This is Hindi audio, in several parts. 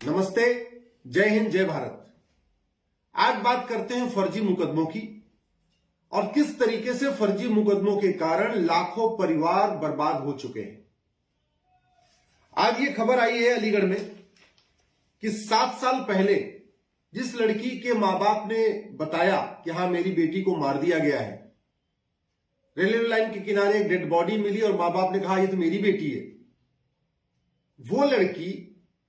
नमस्ते, जय हिंद, जय भारत। आज बात करते हैं फर्जी मुकदमों की और किस तरीके से फर्जी मुकदमों के कारण लाखों परिवार बर्बाद हो चुके हैं। आज ये खबर आई है अलीगढ़ में कि 7 साल पहले जिस लड़की के मां बाप ने बताया कि हां मेरी बेटी को मार दिया गया है, रेलवे लाइन के किनारे एक डेड बॉडी मिली और मां बाप ने कहा ये तो मेरी बेटी है। वो लड़की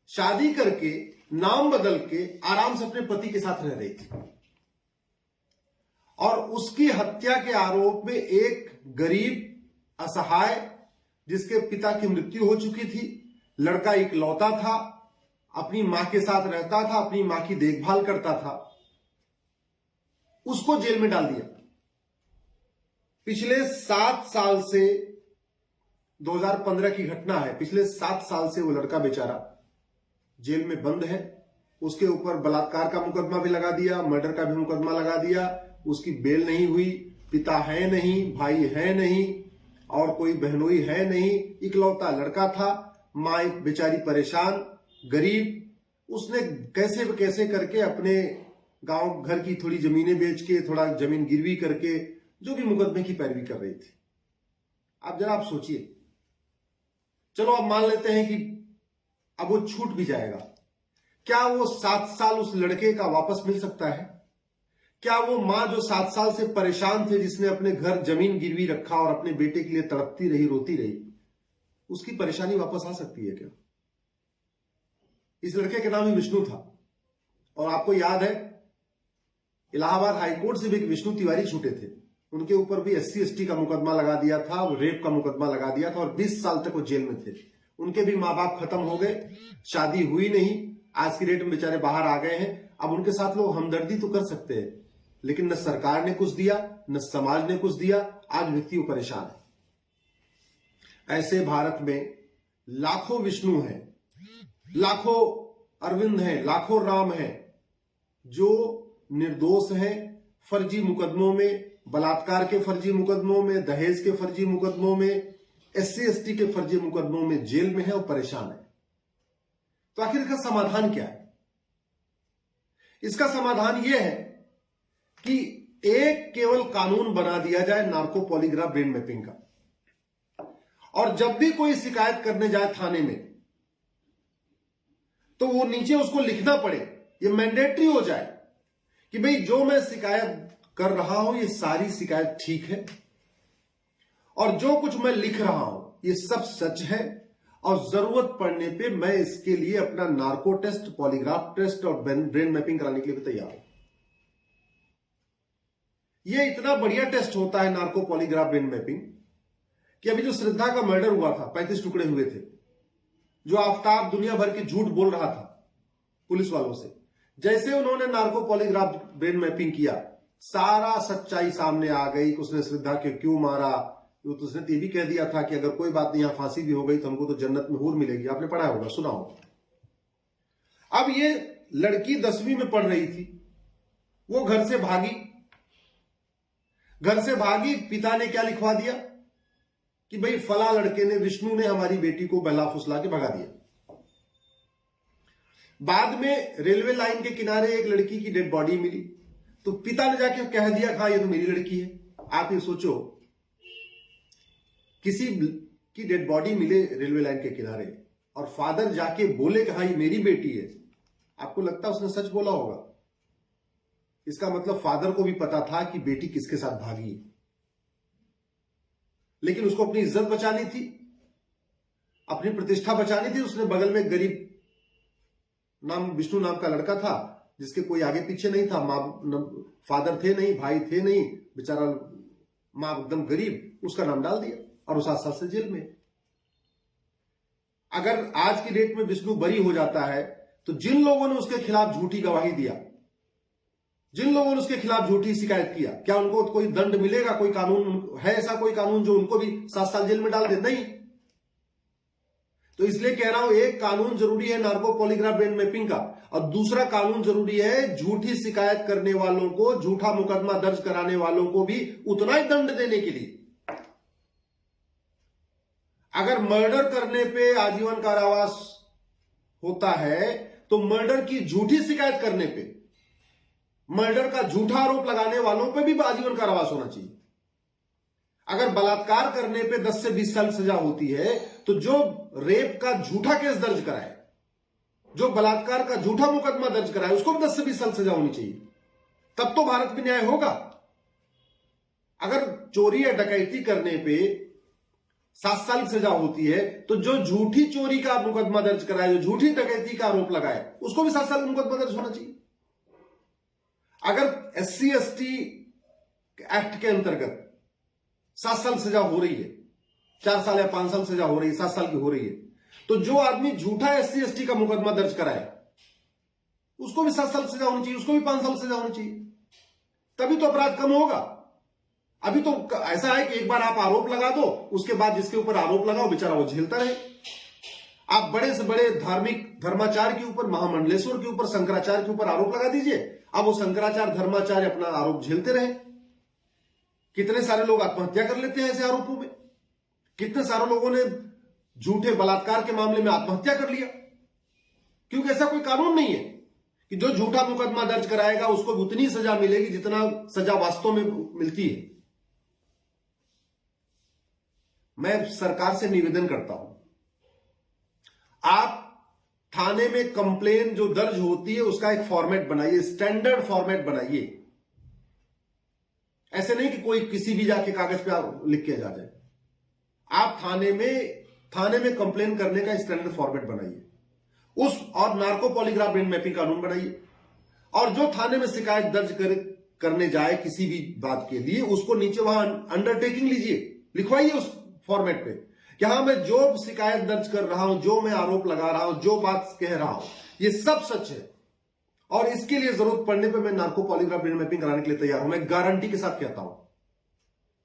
शादी करके नाम बदल के आराम से अपने पति के साथ रह रही थी और उसकी हत्या के आरोप में एक गरीब असहाय जिसके पिता की मृत्यु हो चुकी थी, लड़का इकलौता था, अपनी मां के साथ रहता था, अपनी मां की देखभाल करता था, उसको जेल में डाल दिया। पिछले 7 साल से 2015 की घटना है, पिछले 7 साल से वो लड़का बेचारा जेल में बंद है। उसके ऊपर बलात्कार का मुकदमा भी लगा दिया, मर्डर का भी मुकदमा लगा दिया, उसकी बेल नहीं हुई, पिता है नहीं, भाई है नहीं और कोई बहनोई है नहीं, इकलौता लड़का था, मां बेचारी परेशान गरीब। उसने कैसे कैसे करके अपने गांव घर की थोड़ी जमीनें बेच के, थोड़ा जमीन गिरवी करके जो भी मुकदमे की पैरवी कर रही थी। अब जरा आप सोचिए, चलो अब मान लेते हैं कि अब वो छूट भी जाएगा, क्या वो 7 साल उस लड़के का वापस मिल सकता है? क्या वो मां जो 7 साल से परेशान थे, जिसने अपने घर जमीन गिरवी रखा और अपने बेटे के लिए तड़पती रही, रोती रही, उसकी परेशानी वापस आ सकती है क्या? इस लड़के का नाम ही विष्णु था और आपको याद है इलाहाबाद हाईकोर्ट से भी विष्णु तिवारी छूटे थे, उनके ऊपर भी SC ST का मुकदमा लगा दिया था, रेप का मुकदमा लगा दिया था और 20 साल तक वो जेल में थे। उनके भी मां बाप खत्म हो गए, शादी हुई नहीं, आज की डेट में बेचारे बाहर आ गए हैं। अब उनके साथ लोग हमदर्दी तो कर सकते हैं, लेकिन न सरकार ने कुछ दिया, न समाज ने कुछ दिया। आज व्यक्ति वो परेशान है। ऐसे भारत में लाखों विष्णु हैं, लाखों अरविंद हैं, लाखों राम हैं जो निर्दोष हैं। फर्जी मुकदमों में, बलात्कार के फर्जी मुकदमों में, दहेज के फर्जी मुकदमों में, SC ST के फर्जी मुकदमों में जेल में है और परेशान है। तो आखिर इसका समाधान क्या है? इसका समाधान यह है कि एक केवल कानून बना दिया जाए नार्को पॉलीग्राफ ब्रेन मैपिंग का, और जब भी कोई शिकायत करने जाए थाने में तो वो नीचे उसको लिखना पड़े, ये मैंडेटरी हो जाए कि भाई जो मैं शिकायत कर रहा हूं ये सारी शिकायत ठीक है और जो कुछ मैं लिख रहा हूं ये सब सच है और जरूरत पड़ने पे मैं इसके लिए अपना नार्को टेस्ट, पॉलीग्राफ टेस्ट और ब्रेन मैपिंग कराने के लिए भी तैयार हूं। ये इतना बढ़िया टेस्ट होता है नार्को पॉलीग्राफ ब्रेन मैपिंग कि अभी जो श्रद्धा का मर्डर हुआ था, 35 टुकड़े हुए थे, जो आफ्ताब दुनिया भर के झूठ बोल रहा था पुलिस वालों से, जैसे उन्होंने नार्को पॉलीग्राफ ब्रेन मैपिंग किया, सारा सच्चाई सामने आ गई कि उसने श्रद्धा के क्यों मारा। तो उसने ये भी कह दिया था कि अगर कोई बात नहीं, यहां फांसी भी हो गई तो हमको तो जन्नत में हूर मिलेगी। आपने पढ़ा होगा, सुना होगा। अब ये लड़की 10वीं में पढ़ रही थी, वो घर से भागी, पिता ने क्या लिखवा दिया कि भाई फला लड़के ने, विष्णु ने हमारी बेटी को बहला फुसला के भगा दिया। बाद में रेलवे लाइन के किनारे एक लड़की की डेड बॉडी मिली तो पिता ने जाके कह दिया हाँ ये तो मेरी लड़की है। आप ये सोचो, किसी की डेड बॉडी मिले रेलवे लाइन के किनारे और फादर जाके बोले कि हाँ ये मेरी बेटी है, आपको लगता है उसने सच बोला होगा? इसका मतलब फादर को भी पता था कि बेटी किसके साथ भागी है, लेकिन उसको अपनी इज्जत बचानी थी, अपनी प्रतिष्ठा बचानी थी। उसने बगल में गरीब विष्णु नाम का लड़का था जिसके कोई आगे पीछे नहीं था, फादर थे नहीं, भाई थे नहीं, बेचारा मां एकदम गरीब, उसका नाम डाल दिया और उस 7 साल से जेल में। अगर आज की डेट में विष्णु बरी हो जाता है तो जिन लोगों ने उसके खिलाफ झूठी गवाही दिया, जिन लोगों ने उसके खिलाफ झूठी शिकायत किया, क्या उनको कोई दंड मिलेगा? कोई कानून है ऐसा, कोई कानून जो उनको भी 7 साल जेल में डाल दे? नहीं। तो इसलिए कह रहा हूं, एक कानून जरूरी है नार्को पॉलीग्राफ ब्रेन मैपिंग का और दूसरा कानून जरूरी है झूठी शिकायत करने वालों को, झूठा मुकदमा दर्ज कराने वालों को भी उतना ही दंड देने के लिए। अगर मर्डर करने पे आजीवन कारावास होता है तो मर्डर की झूठी शिकायत करने पे, मर्डर का झूठा आरोप लगाने वालों पे भी आजीवन कारावास होना चाहिए। अगर बलात्कार करने पे 10 से 20 साल सजा होती है, तो जो रेप का झूठा केस दर्ज कराए, जो बलात्कार का झूठा मुकदमा दर्ज कराए, उसको भी 10 से 20 साल सजा होनी चाहिए। तब तो भारत में न्याय होगा। अगर चोरी या डकैती करने पे 7 साल की सजा होती है, तो जो झूठी चोरी का मुकदमा दर्ज कराए, जो झूठी डकैती का आरोप लगाए, उसको भी 7 साल का मुकदमा दर्ज होना चाहिए। अगर SC/ST एक्ट के अंतर्गत 7 साल सजा हो रही है, 4 साल या 5 साल सजा हो रही है, 7 साल की हो रही है, तो जो आदमी झूठा SC/ST का मुकदमा दर्ज कराए, उसको भी 7 साल सजा होनी चाहिए, उसको भी 5 साल सजा होनी चाहिए। तभी तो अपराध कम होगा। अभी तो ऐसा है कि एक बार आप आरोप लगा दो, उसके बाद जिसके ऊपर आरोप लगाओ बेचारा वो झेलता रहे। आप बड़े से बड़े धार्मिक धर्माचार्य के ऊपर, महामंडलेश्वर के ऊपर, शंकराचार्य के ऊपर आरोप लगा दीजिए, अब वो शंकराचार्य धर्माचार्य अपना आरोप झेलते रहे। कितने सारे लोग आत्महत्या कर लेते हैं ऐसे आरोपों में। कितने सारे लोगों ने झूठे बलात्कार के मामले में आत्महत्या कर लिया, क्योंकि ऐसा कोई कानून नहीं है कि जो झूठा मुकदमा दर्ज कराएगा उसको उतनी सजा मिलेगी जितना सजा वास्तव में मिलती है। मैं सरकार से निवेदन करता हूं, आप थाने में कंप्लेन जो दर्ज होती है उसका एक फॉर्मेट बनाइए, स्टैंडर्ड फॉर्मेट बनाइए। ऐसे नहीं कि कोई किसी भी जाके कागज पे लिख के जा जाए। आप थाने में कंप्लेन करने का स्टैंडर्ड फॉर्मेट बनाइए, और नार्को पॉलीग्राफ ब्रेन मैपिंग कानून बनाइए। और जो थाने में शिकायत दर्ज करने जाए किसी भी बात के लिए, उसको नीचे वहां अंडरटेकिंग लीजिए, लिखवाइए उस फॉर्मेट पे कि हाँ, मैं जो शिकायत दर्ज कर रहा हूं, जो मैं आरोप लगा रहा हूं, जो बात कह रहा हूं, ये सब सच है। और इसके लिए जरूरत पड़ने पे मैं नार्को पॉलीग्राफ ब्रेन मैपिंग कराने के लिए तैयार हूं। मैं गारंटी के साथ कहता हूं,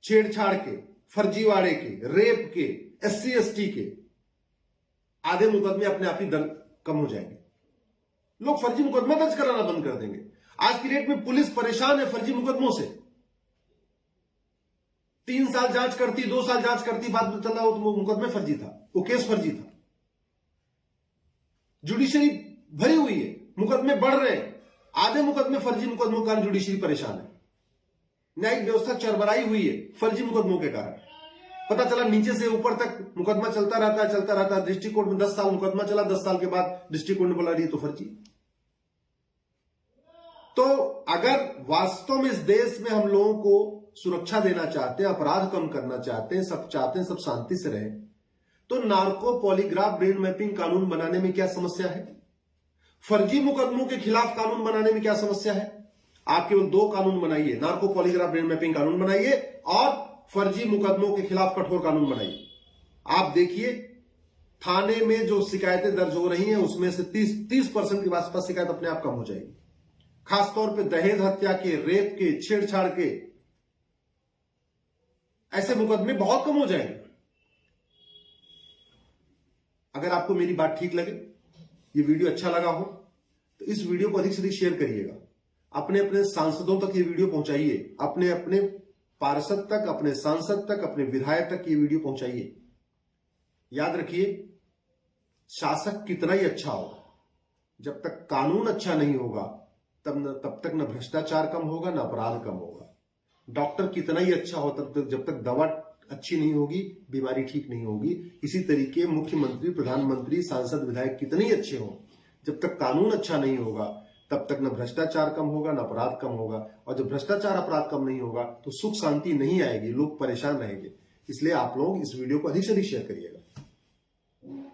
छेड़छाड़ के, फर्जीवाड़े के, रेप के, SC/ST के आधे मुकदमे अपने आप ही कम हो जाएंगे। लोग फर्जी मुकदमा दर्ज कराना बंद कर देंगे। आज की डेट में पुलिस परेशान है फर्जी मुकदमों से। 3 साल जांच करती, 2 साल जांच करती, बाद में चला वो मुकदमे फर्जी था, वो केस फर्जी था। जुडिशरी भरी हुई है, मुकदमे बढ़ रहे हैं, आधे मुकदमे फर्जी मुकदमों के कारण जुडिशरी परेशान है। न्यायिक व्यवस्था चरमराई हुई है फर्जी मुकदमों के कारण। पता चला नीचे से ऊपर तक मुकदमा चलता रहता है। डिस्ट्रिक्ट कोर्ट में 10 साल मुकदमा चला, 10 साल के बाद डिस्ट्रिक्ट कोर्ट ने बोला रही तो फर्जी। तो अगर वास्तव में इस देश में हम लोगों को सुरक्षा देना चाहते हैं, अपराध कम करना चाहते हैं, सब शांति से रहे, तो नार्को पॉलीग्राफ ब्रेन मैपिंग कानून बनाने में क्या समस्या है? फर्जी मुकदमों के खिलाफ कानून बनाने में क्या समस्या है? आप केवल 2 कानून बनाइए, नार्को पॉलीग्राफ ब्रेन मैपिंग कानून बनाइए और फर्जी मुकदमों के खिलाफ कठोर कानून बनाइए। आप देखिए, थाने में जो शिकायतें दर्ज हो रही हैं उसमें से 30% के आसपास शिकायत अपने आप कम हो जाएगी। खासतौर पे दहेज हत्या के, रेप के, छेड़छाड़ के ऐसे मुकदमे बहुत कम हो जाएंगे। अगर आपको मेरी बात ठीक लगे, ये वीडियो अच्छा लगा हो, तो इस वीडियो को अधिक से अधिक शेयर करिएगा। अपने अपने सांसदों तक ये वीडियो पहुंचाइए, अपने अपने पार्षद तक, अपने सांसद तक, अपने विधायक तक ये वीडियो पहुंचाइए। याद रखिए, शासक कितना ही अच्छा हो, जब तक कानून अच्छा नहीं होगा तब तक न भ्रष्टाचार कम होगा, न अपराध कम होगा। डॉक्टर कितना ही अच्छा हो, तब तक जब तक दवा अच्छी नहीं होगी, बीमारी ठीक नहीं होगी। इसी तरीके मुख्यमंत्री, प्रधानमंत्री, सांसद, विधायक कितने ही अच्छे हों, जब तक कानून अच्छा नहीं होगा तब तक न भ्रष्टाचार कम होगा, न अपराध कम होगा। और जब भ्रष्टाचार, अपराध कम नहीं होगा तो सुख शांति नहीं आएगी, लोग परेशान रहेंगे। इसलिए आप लोग इस वीडियो को अधिक से अधिक शेयर करिएगा।